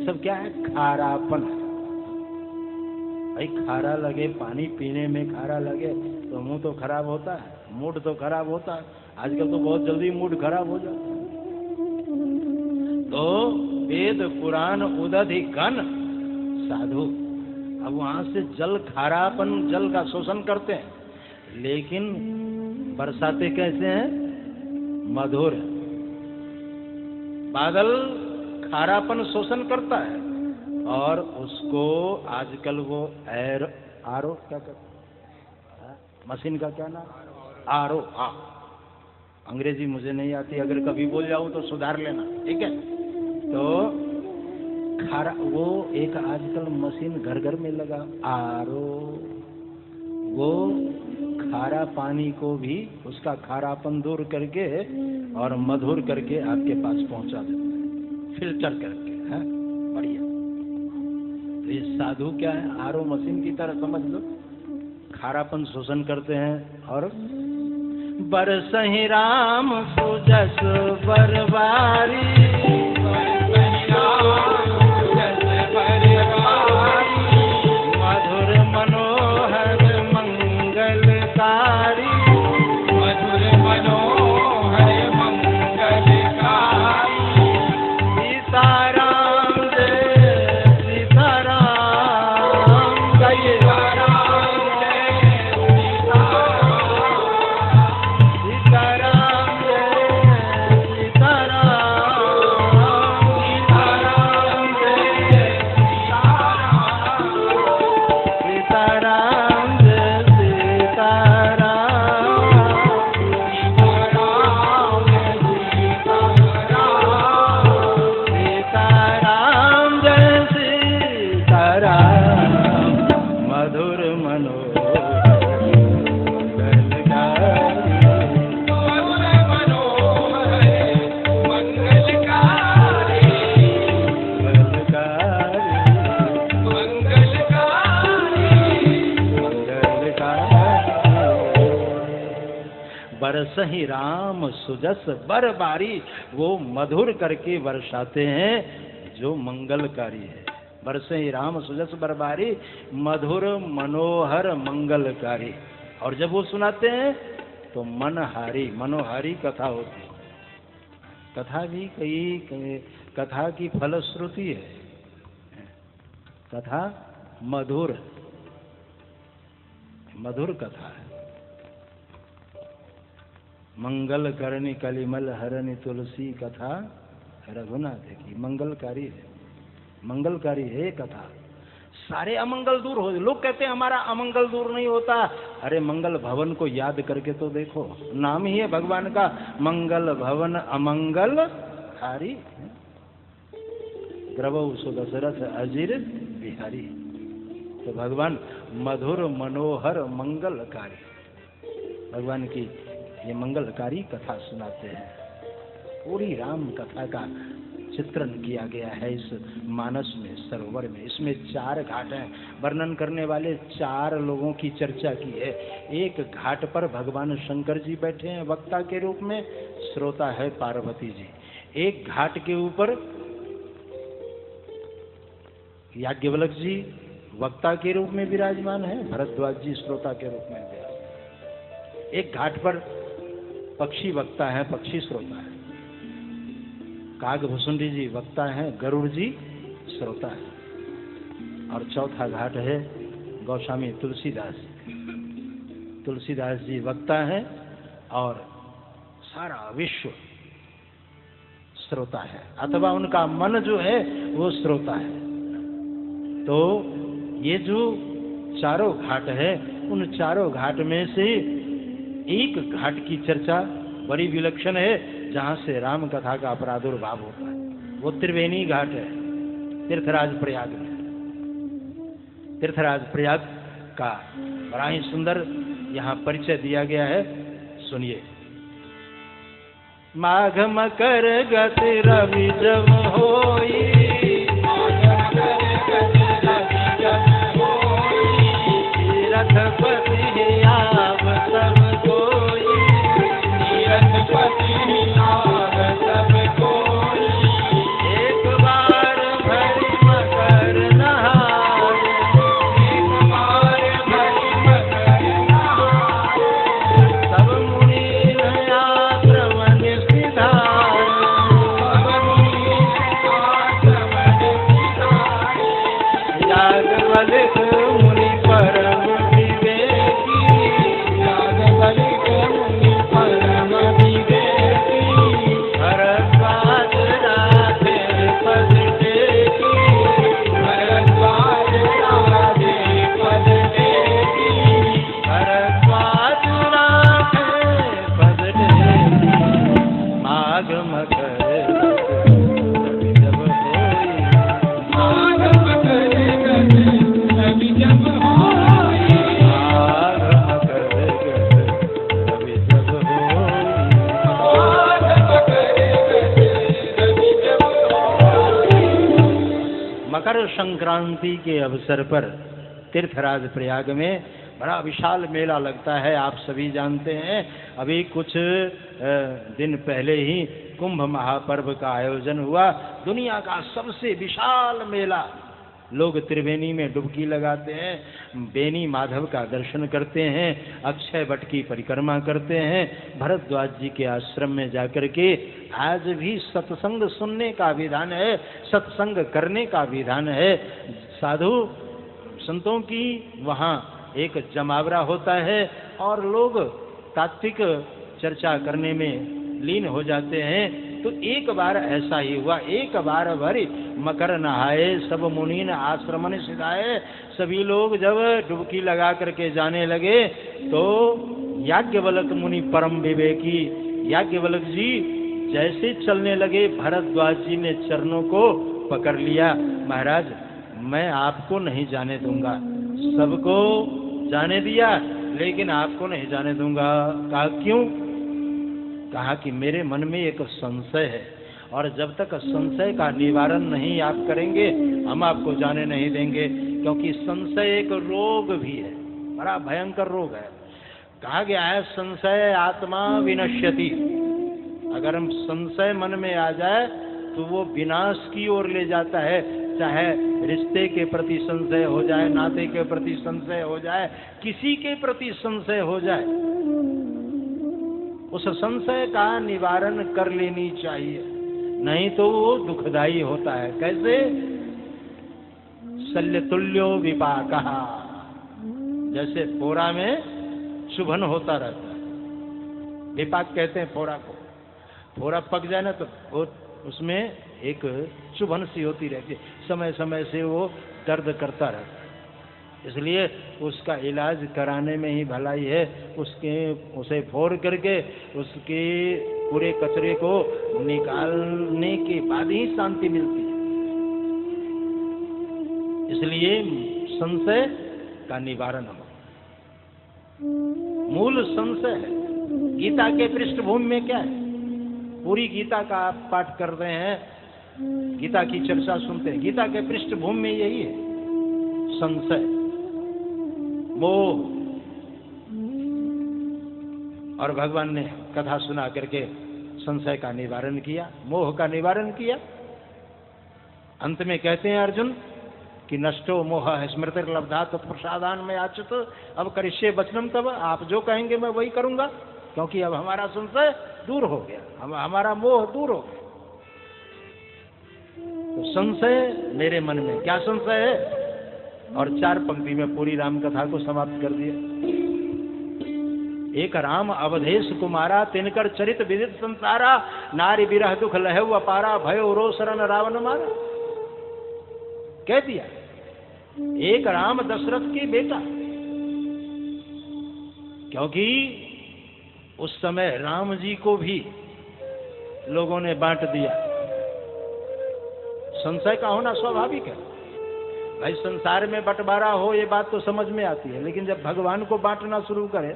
ये सब क्या है? खारापन। भाई खारा लगे, पानी पीने में खारा लगे तो मुंह तो खराब होता है, मूड तो खराब होता है। आजकल तो बहुत जल्दी मूड खराब हो जाता है। तो वेद पुराण उदधि गण साधु, अब वहां से जल खारापन, जल का शोषण करते हैं, लेकिन बरसाते कैसे हैं? मधुर। बादल खारापन शोषण करता है और उसको आजकल वो आरो क्या करते, मशीन का क्या नाम? आरो। हाँ, अंग्रेजी मुझे नहीं आती, अगर कभी बोल जाऊं तो सुधार लेना, ठीक है? तो खारा, वो एक आजकल मशीन घर घर में लगा, आरो, वो खारा पानी को भी उसका खारापन दूर करके और मधुर करके आपके पास पहुंचा देता है, फिल्टर करके। है बढ़िया। तो ये साधु क्या है? आरो मशीन की तरह समझ लो, खारापन शोषण करते हैं। और बरसहि राम सुजस बरबारी, मधुर मनोहर मंगलकारी, मधुर मनोहर मंगलकारी। सीताराम जय सीताराम, गाइए। बरसहि राम सुजस बरबारी, वो मधुर करके बरसाते हैं जो मंगलकारी है। बरसहि राम सुजस बरबारी, मधुर मनोहर मंगलकारी। और जब वो सुनाते हैं तो मनहारी, मनोहारी कथा होती है। कथा भी कई कथा की फलश्रुति है। कथा मधुर, मधुर कथा है। मंगल करनी कलिमल हरनि तुलसी कथा रघुनाथ की, मंगलकारी है, मंगलकारी है कथा। सारे अमंगल दूर हो। लोग कहते हैं हमारा अमंगल दूर नहीं होता। अरे मंगल भवन को याद करके तो देखो, नाम ही है भगवान का मंगल भवन अमंगल हारी। द्रवौ सुदशरथ अजिर बिहारी। तो भगवान मधुर मनोहर मंगलकारी, भगवान की ये मंगलकारी कथा सुनाते हैं। पूरी राम कथा का चित्रण किया गया है इस मानस में, सरोवर में। इसमें 4 घाट हैं। वर्णन करने वाले 4 लोगों की चर्चा की है। एक घाट पर भगवान शंकर जी बैठे हैं वक्ता के रूप में, श्रोता है पार्वती जी। एक घाट के ऊपर याज्ञवल्क्य जी वक्ता के रूप में विराजमान है, भरद्वाज जी श्रोता के रूप में विराजमान। एक घाट पर पक्षी वक्ता है, पक्षी श्रोता है। कागभुसुंडी जी वक्ता है, गरुड़ जी श्रोता है। और चौथा घाट है गोस्वामी तुलसीदास। तुलसीदास जी वक्ता है और सारा विश्व श्रोता है, अथवा उनका मन जो है वो श्रोता है। तो ये जो चारों घाट है, उन चारों घाट में से एक घाट की चर्चा बड़ी विलक्षण है, जहां से राम कथा का प्रादुर्भाव होता है। वो त्रिवेणी घाट है, तीर्थराज प्रयाग में। तीर्थराज प्रयाग का बड़ा ही सुंदर यहाँ परिचय दिया गया है, सुनिए। माघ मकर गति रवि जब होई, रथपति आव सब कोई, रथपति आव सब कोई। एक बार भरी मकर संक्रांति के अवसर पर तीर्थराज प्रयाग में बड़ा विशाल मेला लगता है। आप सभी जानते हैं, अभी कुछ दिन पहले ही कुंभ महापर्व का आयोजन हुआ। दुनिया का सबसे विशाल मेला। लोग त्रिवेणी में डुबकी लगाते हैं, बेनी माधव का दर्शन करते हैं, अक्षय वट की परिक्रमा करते हैं, भरद्वाज जी के आश्रम में जाकर के आज भी सत्संग सुनने का विधान है, सत्संग करने का विधान है। साधु संतों की वहाँ एक जमावड़ा होता है और लोग तात्विक चर्चा करने में लीन हो जाते हैं। तो एक बार ऐसा ही हुआ, एक बार भरी मकर नहाए सब मुनीन आश्रमन सिधाए। सभी लोग जब डुबकी लगा करके जाने लगे तो याज्ञवल्क मुनि परम विवेकी याज्ञवल्क जी जैसे चलने लगे, भरद्वाज जी ने चरणों को पकड़ लिया। महाराज, मैं आपको नहीं जाने दूंगा। सबको जाने दिया लेकिन आपको नहीं जाने दूंगा। कहा क्यों? कहा कि मेरे मन में एक संशय है और जब तक संशय का निवारण नहीं आप करेंगे हम आपको जाने नहीं देंगे, क्योंकि संशय एक रोग भी है, बड़ा भयंकर रोग है। कहा गया है संशय आत्मा विनश्यति। अगर हम संशय मन में आ जाए तो वो विनाश की ओर ले जाता है। चाहे रिश्ते के प्रति संशय हो जाए, नाते के प्रति संशय हो जाए, किसी के प्रति संशय हो जाए, उस संशय का निवारण कर लेनी चाहिए, नहीं तो वो दुखदाई होता है। कैसे? शल्यतुल्यो विपाकः, जैसे फोड़ा में चुभन होता रहता है। विपाक कहते हैं फोड़ा को। फोड़ा पक जाए ना तो वो उसमें एक चुभन सी होती रहती है, समय समय से वो दर्द करता रहता है। इसलिए उसका इलाज कराने में ही भलाई है। उसे फोड़ करके उसके पूरे कचरे को निकालने के बाद ही शांति मिलती है। इसलिए संशय का निवारण हो, मूल संशय है। गीता के पृष्ठभूमि में क्या है? पूरी गीता का आप पाठ कर रहे हैं, गीता की चर्चा सुनते हैं, गीता के पृष्ठभूमि में यही है, संशय, मोह। और भगवान ने कथा सुना करके संशय का निवारण किया, मोह का निवारण किया। अंत में कहते हैं अर्जुन कि नष्टो मोह स्मृतिर्लब्धा तत्प्रसादान में आच्युत। अब करिष्ये वचनम तव, आप जो कहेंगे मैं वही करूंगा, क्योंकि अब हमारा संशय दूर हो गया, हमारा मोह दूर हो गया। तो संशय मेरे मन में क्या संशय है? और 4 पंक्ति में पूरी राम कथा को समाप्त कर दिया। एक राम अवधेश कुमारा, तिनकर चरित विदित संसारा, नारी विरह दुख लहु अपारा, भयो रो शरण रावण मारा। कह दिया एक राम दशरथ की बेटा, क्योंकि उस समय राम जी को भी लोगों ने बांट दिया। संशय का होना स्वाभाविक है भाई, संसार में बंटवारा हो ये बात तो समझ में आती है, लेकिन जब भगवान को बांटना शुरू करे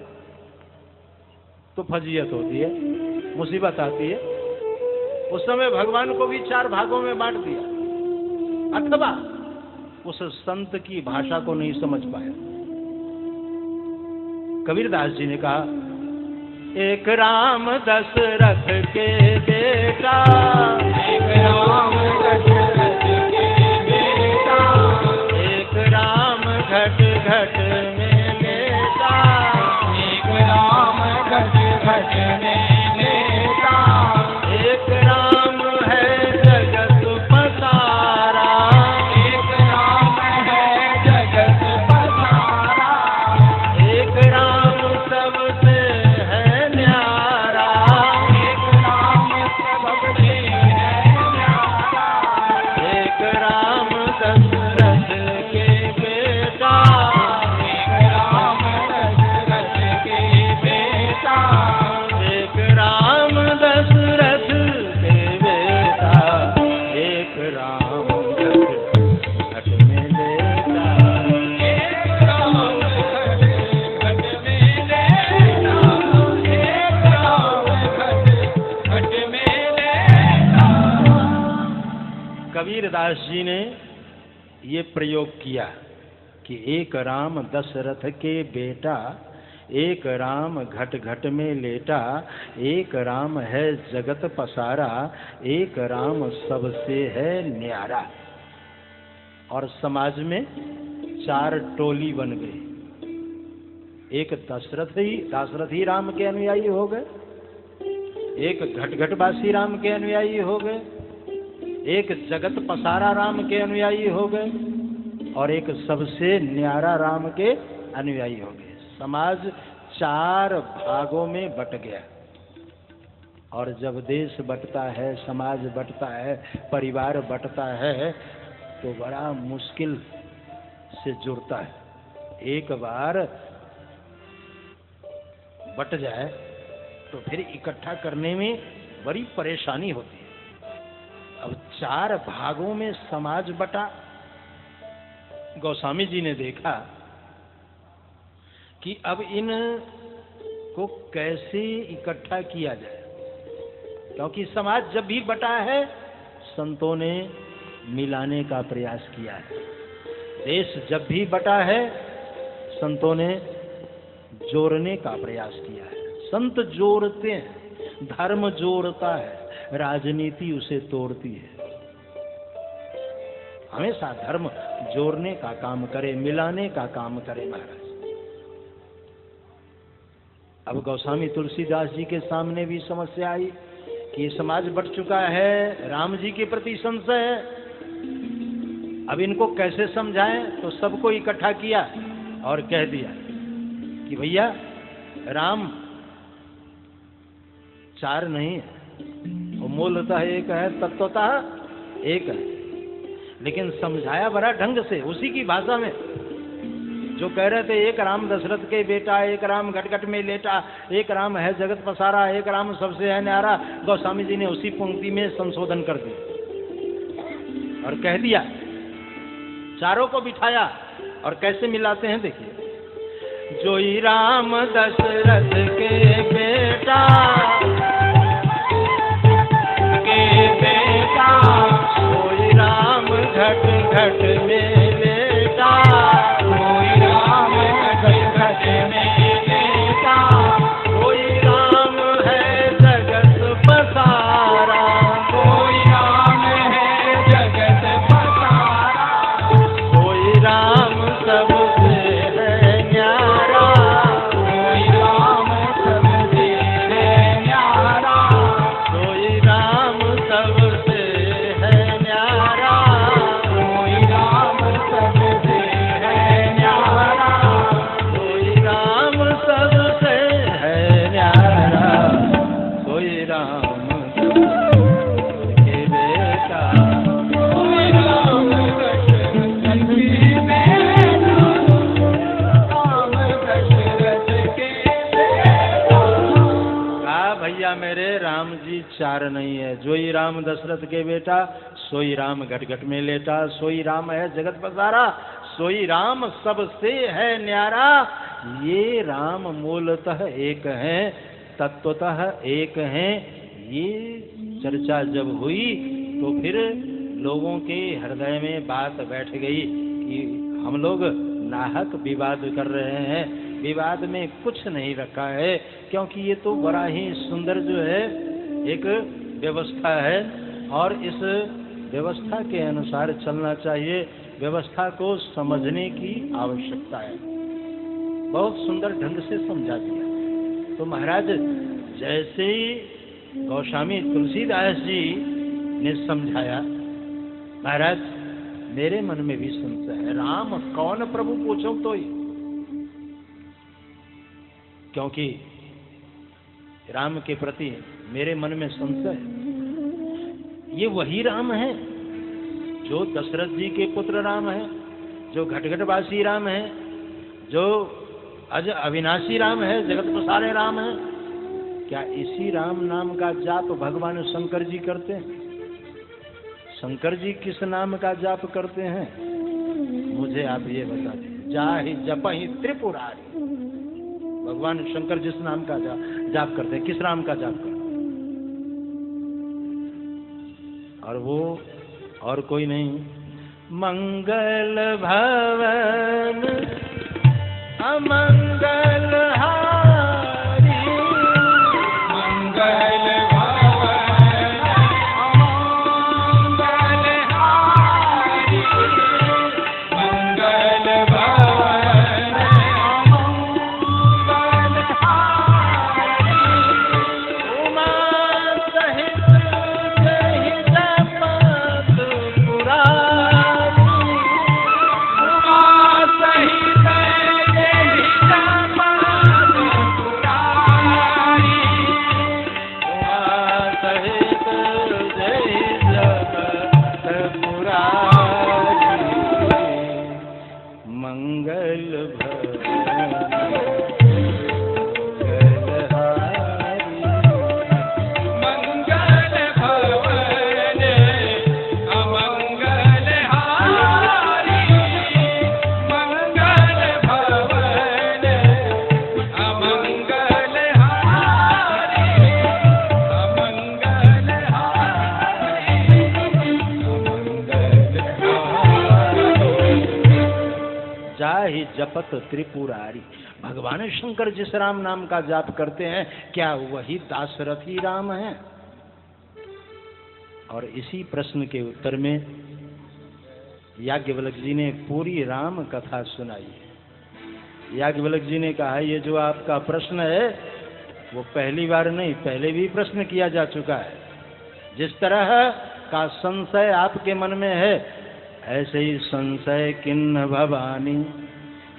तो फजीयत होती है, मुसीबत आती है। उस समय भगवान को भी 4 भागों में बांट दिया, अथवा उस संत की भाषा को नहीं समझ पाया। कबीरदास जी ने कहा एक राम दशरथ के बेटा, एक राम दशरथ के बेटा, एक राम घट घट में लेटा, एक राम घट घट में लेटा, एक राम है जगत पसारा, एक राम है जगत पसारा, एक राम सबसे है न्यारा, एक राम सबसे है न्यारा, एक राम दशरथ के बेटा, एक राम दशरथ के बेटा, एक राम दशरथ के बेटा, एक राम घट में लेटा, एक राम घट में लेटा, एक राम घट में लेटा। कबीरदास जी ने ये प्रयोग किया कि एक राम दशरथ के बेटा, एक राम घट घट में लेटा, एक राम है जगत पसारा, एक राम सबसे है न्यारा। और समाज में 4 टोली बन गई। एक दशरथ ही राम के अनुयायी हो गए, एक घट घटवासी राम के अनुयायी हो गए, एक जगत पसारा राम के अनुयायी हो गए, और एक सबसे न्यारा राम के अनुयायी हो गए। समाज 4 भागों में बट गया। और जब देश बटता है, समाज बटता है, परिवार बटता है, तो बड़ा मुश्किल से जुड़ता है। एक बार बट जाए तो फिर इकट्ठा करने में बड़ी परेशानी होती है। अब 4 भागों में समाज बटा। गोस्वामी जी ने देखा कि अब इन को कैसे इकट्ठा किया जाए, क्योंकि समाज जब भी बटा है संतों ने मिलाने का प्रयास किया है। देश जब भी बटा है संतों ने जोड़ने का प्रयास किया है। संत जोड़ते हैं, धर्म जोड़ता है, राजनीति उसे तोड़ती है। हमेशा धर्म जोड़ने का काम करे, मिलाने का काम करे महाराज। अब गोस्वामी तुलसीदास जी के सामने भी समस्या आई कि समाज बट चुका है, राम जी के प्रति संशय है, अब इनको कैसे समझाएं। तो सबको इकट्ठा किया और कह दिया कि भैया राम 4 नहीं है, वो मूलतः एक है, तत्वतः एक है। लेकिन समझाया बड़ा ढंग से, उसी की भाषा में। जो कह रहे थे एक राम दशरथ के बेटा, एक राम घट घट में लेटा, एक राम है जगत पसारा, एक राम सबसे है न्यारा, गोस्वामी जी ने उसी पंक्ति में संशोधन कर दिया और कह दिया, चारों को बिठाया और कैसे मिलाते हैं देखिए। जोई राम दशरथ के बेटा, सोई राम घट घट में लेटा, सोई राम घट घट में लेटा, सोई राम है जगत पसारा, सोई राम है जगत पसारा, सोई राम सबसे है न्यारा, सोई राम सबसे है न्यारा, सोई राम सबसे है न्यारा, सोई राम सबसे है न्यारा, सोई राम सबसे है न्यारा, सोई राम के बेटा, सोई राम दशरथ के बेटा, राम दशरथ के बेटा। कहा भैया मेरे राम जी 4 नहीं है, जोई राम दशरथ के बेटा, सोई राम घट घट में लेटा, सोई राम है जगत पसारा, सोई राम सबसे है न्यारा। ये राम मूलतः एक है, तत्वतः एक है। ये चर्चा जब हुई तो फिर लोगों के हृदय में बात बैठ गई कि हम लोग नाहक विवाद कर रहे हैं, विवाद में कुछ नहीं रखा है, क्योंकि ये तो बड़ा ही सुंदर जो है एक व्यवस्था है और इस व्यवस्था के अनुसार चलना चाहिए। व्यवस्था को समझने की आवश्यकता है। बहुत सुंदर ढंग से समझा दिया। तो महाराज जैसे ही गोस्वामी तुलसीदास जी ने समझाया, महाराज मेरे मन में भी संशय है, राम कौन प्रभु पूछो तो ही, क्योंकि राम के प्रति मेरे मन में संशय है। ये वही राम है जो दशरथ जी के पुत्र राम है, जो घटघटवासी राम है, जो अज अविनाशी राम है, जगत पसारे राम है। क्या इसी राम नाम का जाप भगवान शंकर जी करते हैं? शंकर जी किस नाम का जाप करते हैं मुझे आप ये बता दीजिए। जाहि जपहि त्रिपुरारी, भगवान शंकर जिस नाम का जाप करते हैं, किस राम का जाप करते हैं? और वो और कोई नहीं, मंगल भवन अमंगल हारी, मंगल भवन अमंगल हारी, मंगल भवन अमंगल हारी, उमा सहित जहि जपत पुरारी, उमा सहित जहि जपत पुरारी, उमा सहित जहि जपत पुरारी, मंगल भवन मंगलहारी। मंगल भवन अमंगल हारी, मंगल भवन अमंगल हारी, अमंगल हारी, जाहि जपत त्रिपुरारी। भगवान शंकर जिस राम नाम का जाप करते हैं, क्या वही दासरथी राम है? और इसी प्रश्न के उत्तर में याज्ञवल्क्य जी ने पूरी राम कथा सुनाई है। याज्ञवल्क्य जी ने कहा, ये जो आपका प्रश्न है वो पहली बार नहीं, पहले भी प्रश्न किया जा चुका है। जिस तरह का संशय आपके मन में है, ऐसे ही संशय किन्न भवानी,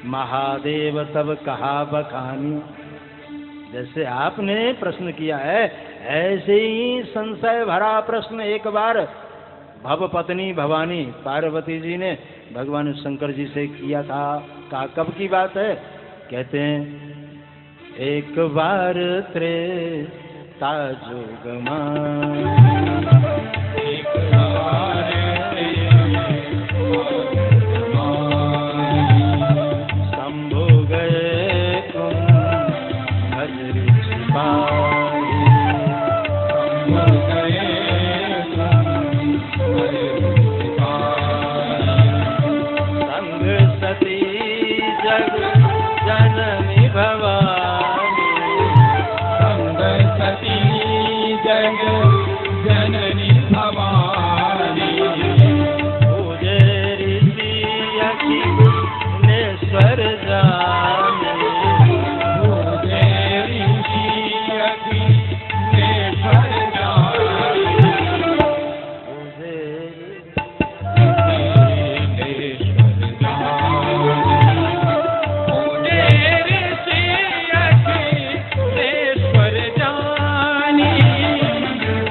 महादेव तब कहा बखानी। जैसे आपने प्रश्न किया है, ऐसे ही संशय भरा प्रश्न एक बार भव पत्नी भवानी पार्वती जी ने भगवान शंकर जी से किया था। कब की बात है? कहते हैं, एक बार त्रेता युग में, एक बार शंभु गए तुम भजरी छिपाई, शंभु गए तुम संग सती जग जननी भवानी, संग सती जग जननी भवानी, पूजे ऋषि अखिलेश्वर जाने, पूजे ऋषि अखिलेश्वर जाने, पूजे अखिलेश्वर जाने, पूजे ऋषि अखिलेश्वर जाने,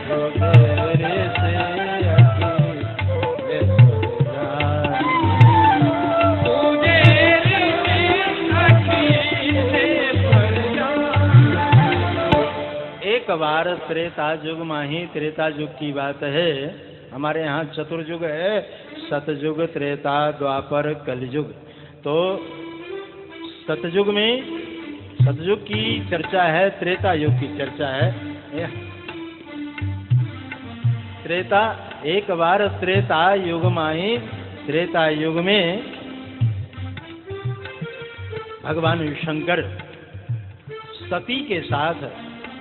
पूजे ऋषि अखिलेश्वर जाने। पूजे ऋषि अखिलेश्वर जाने। एक बार त्रेता युग माही, त्रेता युग की बात है। हमारे यहाँ चतुर्युग है, सतयुग, त्रेता, द्वापर, कलयुग। तो सतयुग में सतयुग की चर्चा है, त्रेता युग की चर्चा है। त्रेता, एक बार त्रेता युग माही, त्रेता युग में भगवान शंकर सती के साथ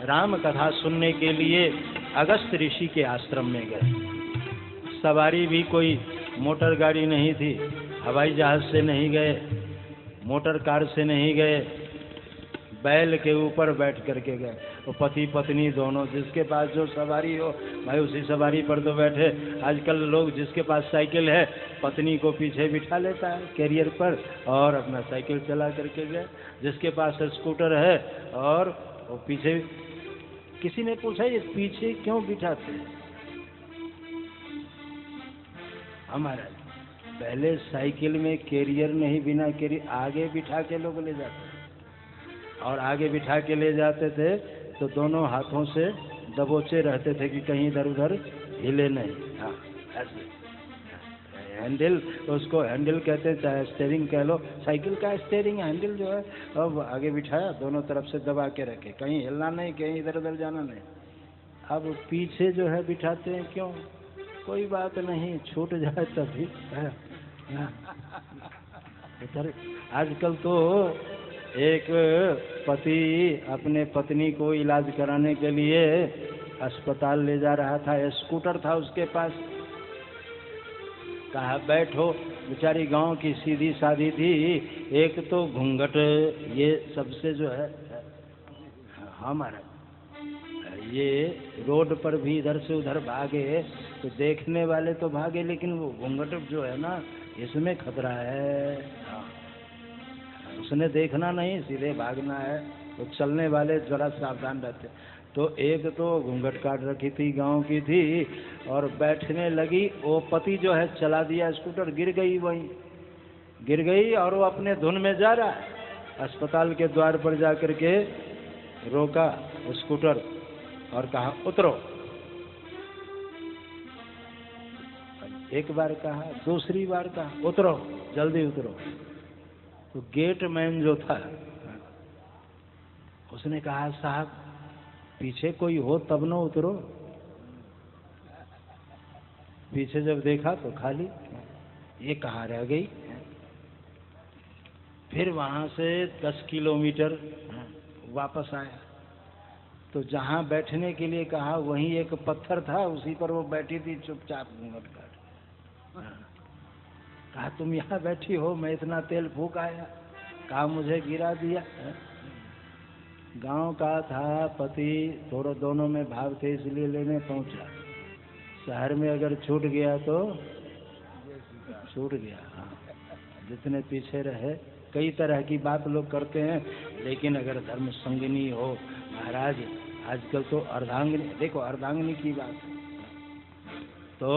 राम कथा सुनने के लिए अगस्त ऋषि के आश्रम में गए। सवारी भी कोई मोटर गाड़ी नहीं थी, हवाई जहाज से नहीं गए, मोटर कार से नहीं गए, बैल के ऊपर बैठ करके गए। तो पति पत्नी दोनों, जिसके पास जो सवारी हो भाई उसी सवारी पर तो बैठे। आजकल लोग जिसके पास साइकिल है पत्नी को पीछे बिठा लेता है कैरियर पर और अपना साइकिल चला करके गए। जिसके पास स्कूटर है और वो पीछे। किसी ने पूछा, ये पीछे क्यों बिठाते हैं? हमारा पहले साइकिल में कैरियर नहीं, बिना कैरियर आगे बिठा के लोग ले जाते हैं, और आगे बिठा के ले जाते थे तो दोनों हाथों से दबोचे रहते थे कि कहीं इधर उधर हिले नहीं। हाँ, ऐसे हैंडल, तो उसको हैंडल कहते हैं, चाहे स्टेयरिंग कह लो। साइकिल का स्टेयरिंग हैंडल जो है, अब आगे बिठाया, दोनों तरफ से दबा के रखे, कहीं हिलना नहीं, कहीं इधर उधर जाना नहीं। अब पीछे जो है बिठाते हैं, क्यों? कोई बात नहीं, छूट जाए तभी है। इधर आजकल तो एक पति अपने पत्नी को इलाज कराने के लिए अस्पताल ले जा रहा था, स्कूटर था उसके पास, कहा बैठो, बेचारी गांव की सीधी सादी थी, एक तो घूंघट ये सबसे जो है हमारा, ये रोड पर भी इधर से उधर भागे तो देखने वाले तो भागे, लेकिन वो घूंघट जो है ना इसमें खतरा है, उसने देखना नहीं, सीधे भागना है, तो चलने वाले जरा सावधान रहते। तो एक तो घूंघट काट रखी थी, गांव की थी, और बैठने लगी, वो पति जो है चला दिया स्कूटर, गिर गई, वहीं गिर गई और वो अपने धुन में जा रहा है। अस्पताल के द्वार पर जाकर के रोका स्कूटर और कहा उतरो। एक बार कहा, दूसरी बार कहा उतरो, जल्दी उतरो। तो गेट मैन जो था उसने कहा साहब पीछे कोई हो तब न उतरो। पीछे जब देखा तो खाली, ये कहाँ रह गई। फिर वहां से 10 किलोमीटर वापस आया तो जहां बैठने के लिए कहा वहीं एक पत्थर था, उसी पर वो बैठी थी चुपचाप घूंघट काट। कहा तुम यहाँ बैठी हो, मैं इतना तेल फूक आया, कहा मुझे गिरा दिया। गांव का था पति, थोड़ा दोनों में भाव थे इसलिए लेने पहुंचा। शहर में अगर छूट गया तो छूट गया। जितने पीछे रहे, कई तरह की बात लोग करते हैं, लेकिन अगर धर्म संगिनी हो महाराज, आजकल तो अर्धांगिनी, देखो अर्धांगिनी की बात तो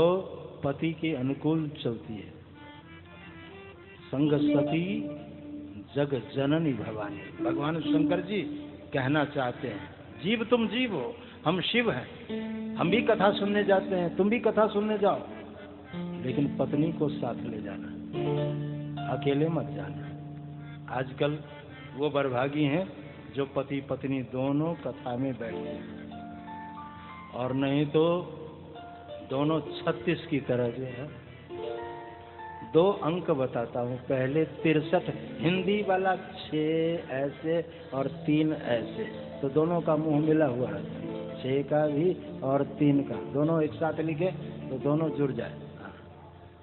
पति के अनुकूल चलती है। संग सती जग जननी भवानी, भगवान शंकर जी कहना चाहते हैं जीव तुम जीव हो, हम शिव हैं, हम भी कथा सुनने जाते हैं, तुम भी कथा सुनने जाओ, लेकिन पत्नी को साथ ले जाना, अकेले मत जाना। आजकल वो बरभागी हैं जो पति पत्नी दोनों कथा में बैठते हैं, और नहीं तो दोनों 36 की तरह जो है। 2 अंक बताता हूँ, पहले 63, हिंदी वाला 6 ऐसे और 3 ऐसे, तो दोनों का मुंह मिला हुआ है, 6 का भी और 3 का, दोनों एक साथ लिखे तो दोनों जुड़ जाए।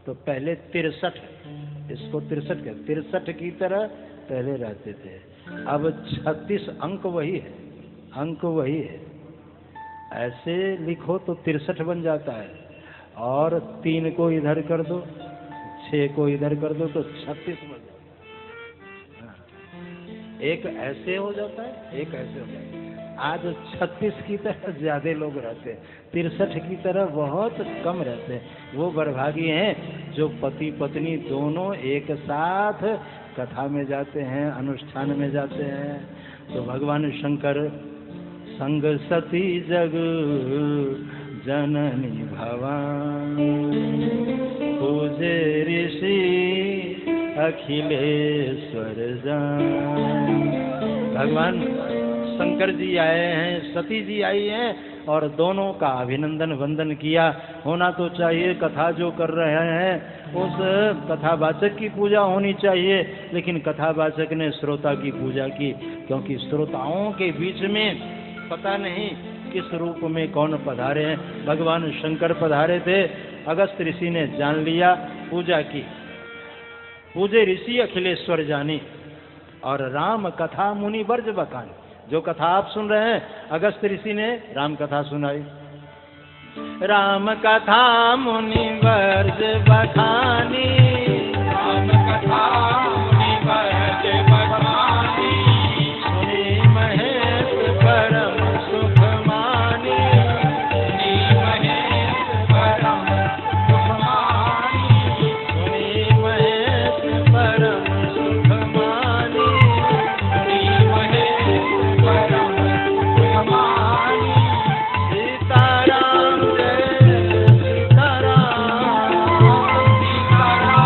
तो पहले 63, इसको 63 कहते, 63 की तरह पहले रहते थे। अब 36 अंक वही है, अंक वही है, ऐसे लिखो तो 63 बन जाता है, और 3 को इधर कर दो, 6 को इधर कर दो तो 36 बन जाता है। एक ऐसे हो जाता है, एक ऐसे हो जाता है। आज 36 की तरह ज्यादा लोग रहते हैं, 63 की तरह बहुत कम रहते हैं। वो बरभागी हैं जो पति पत्नी दोनों एक साथ कथा में जाते हैं, अनुष्ठान में जाते हैं। तो भगवान शंकर संग सती जग जननी भवानी, पूजे ऋषि अखिलेश्वर जान। भगवान शंकर जी आए हैं, सती जी आई हैं, और दोनों का अभिनंदन वंदन किया। होना तो चाहिए, कथा जो कर रहे हैं उस कथावाचक की पूजा होनी चाहिए, लेकिन कथावाचक ने श्रोता की पूजा की, क्योंकि श्रोताओं के बीच में पता नहीं किस रूप में कौन पधारे हैं। भगवान शंकर पधारे थे, अगस्त ऋषि ने जान लिया, पूजा की। पूजे ऋषि अखिलेश्वर जानी, और राम कथा मुनि वर्ज बखानी। जो कथा आप सुन रहे हैं, अगस्त ऋषि ने राम कथा सुनाई। राम कथा मुनि वर्ज बखानी, राम कथा मुनि वर्ज बखानी, सुनी महेश परम सुख मानी, सुनी महेश परम सुख मानी, सुनी महेश परम सुख मानी, सुनी महेश परम सुख मानी। सीताराम जय सीताराम, सीताराम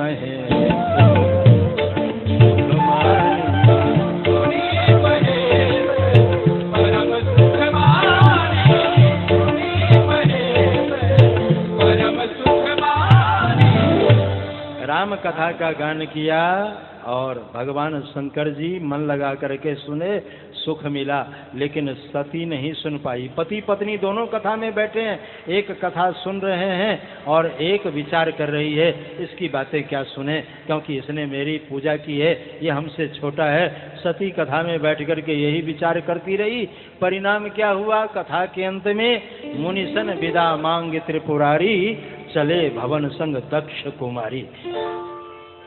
महेश सुखमानी। सुनी महेश परम सुखमानी, सुनी महेश परम सुखमानी। राम कथा का गान किया और भगवान शंकर जी मन लगा करके सुने, सुख मिला। लेकिन सती नहीं सुन पाई। पति पत्नी दोनों कथा में बैठे हैं, एक कथा सुन रहे हैं और एक विचार कर रही है, इसकी बातें क्या सुने, क्योंकि इसने मेरी पूजा की है, ये हमसे छोटा है। सती कथा में बैठ करके यही विचार करती रही। परिणाम क्या हुआ? कथा के अंत में मुनिसन विदा मांग त्रिपुरारी, चले भवन संग दक्ष कुमारी।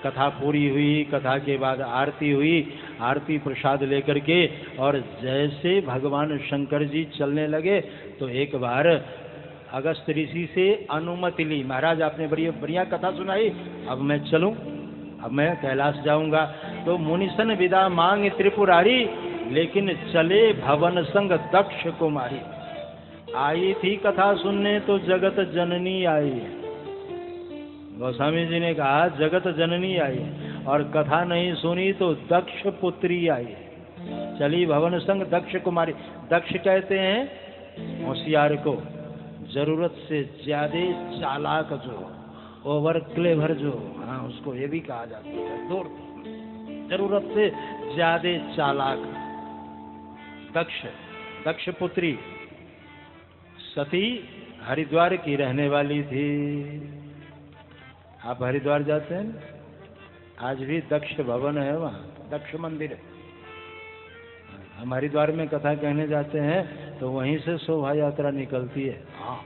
कथा पूरी हुई, कथा के बाद आरती हुई, आरती प्रसाद लेकर के और जैसे भगवान शंकर जी चलने लगे तो एक बार अगस्त ऋषि से अनुमति ली। महाराज आपने बड़ी बढ़िया कथा सुनाई, अब मैं चलूं, अब मैं कैलाश जाऊंगा। तो मुनिसन विदा मांग त्रिपुरारी, लेकिन चले भवन संग दक्ष कुमारी। आई थी कथा सुनने तो जगत जननी आई। गोस्वामी जी ने कहा जगत जननी आई, और कथा नहीं सुनी तो दक्ष पुत्री आई। चली भवन संग दक्ष कुमारी। दक्ष कहते हैं होशियार को, जरूरत से ज्यादा चालाक जो, ओवर क्लेवर जो, हाँ उसको ये भी कहा जाता है। दूर जरूरत से ज्यादा चालाक दक्ष, दक्ष पुत्री। सती हरिद्वार की रहने वाली थी। आप हरिद्वार जाते हैं, आज भी दक्ष भवन है, वहाँ दक्ष मंदिर है। हम हरिद्वार में कथा कहने जाते हैं तो वहीं से शोभा यात्रा निकलती है। हाँ,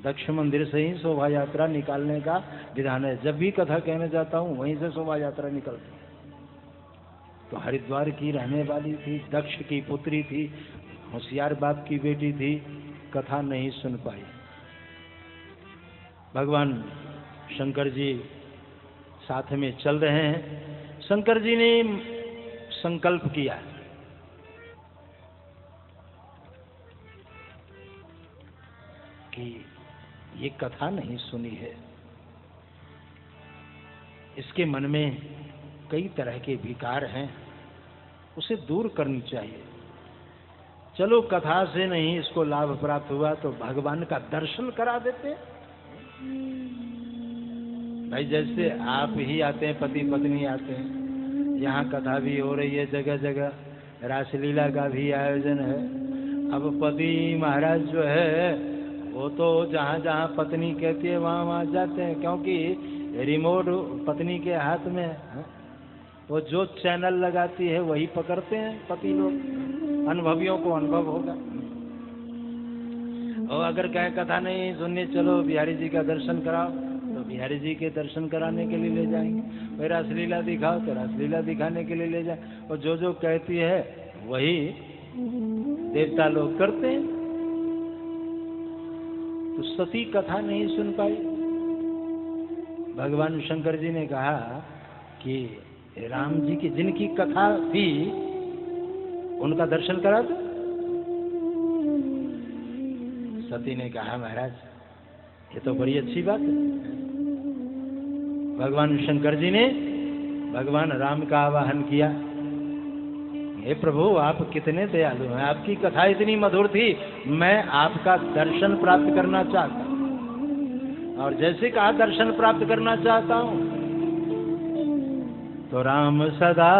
दक्ष मंदिर से ही शोभा यात्रा निकालने का विधान है। जब भी कथा कहने जाता हूँ वहीं से शोभा यात्रा निकलती है। तो हरिद्वार की रहने वाली थी, दक्ष की पुत्री थी, होशियार बाप की बेटी थी, कथा नहीं सुन पाई। भगवान शंकर जी साथ में चल रहे हैं। शंकर जी ने संकल्प किया कि ये कथा नहीं सुनी है, इसके मन में कई तरह के विकार हैं, उसे दूर करनी चाहिए। चलो कथा से नहीं इसको लाभ प्राप्त हुआ तो भगवान का दर्शन करा देते। भाई जैसे आप ही आते हैं, पति पत्नी आते हैं, यहाँ कथा भी हो रही है, जगह जगह रासलीला का भी आयोजन है। अब पति महाराज जो है वो तो जहाँ जहाँ पत्नी कहती है वहाँ वहाँ जाते हैं, क्योंकि रिमोट पत्नी के हाथ में है। वो जो चैनल लगाती है वही पकड़ते हैं पति लोग। अनुभवियों को अनुभव होगा। और अगर कहे कथा नहीं सुननी, चलो बिहारी जी का दर्शन कराओ, तो बिहारी जी के दर्शन कराने के लिए ले जाएंगे। भाई रासलीला दिखाओ तो रासलीला दिखाने के लिए ले जाए। और जो जो कहती है वही देवता लोग करते हैं। तो सती कथा नहीं सुन पाई। भगवान शंकर जी ने कहा कि राम जी की जिनकी कथा थी उनका दर्शन करा दो। सती ने कहा महाराज ये तो बड़ी अच्छी बात है। भगवान शंकर जी ने भगवान राम का आवाहन किया। हे प्रभु आप कितने दयालु हैं, आपकी कथा इतनी मधुर थी, मैं आपका दर्शन प्राप्त करना चाहता हूँ। और जैसे कहा दर्शन प्राप्त करना चाहता हूँ, तो राम सदा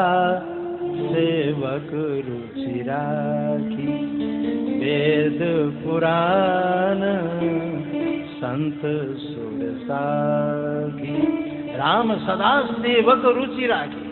सेवक रुचि राखी, वेद पुराण संत सुर साखी। राम सदा सेवक रुचि राखी।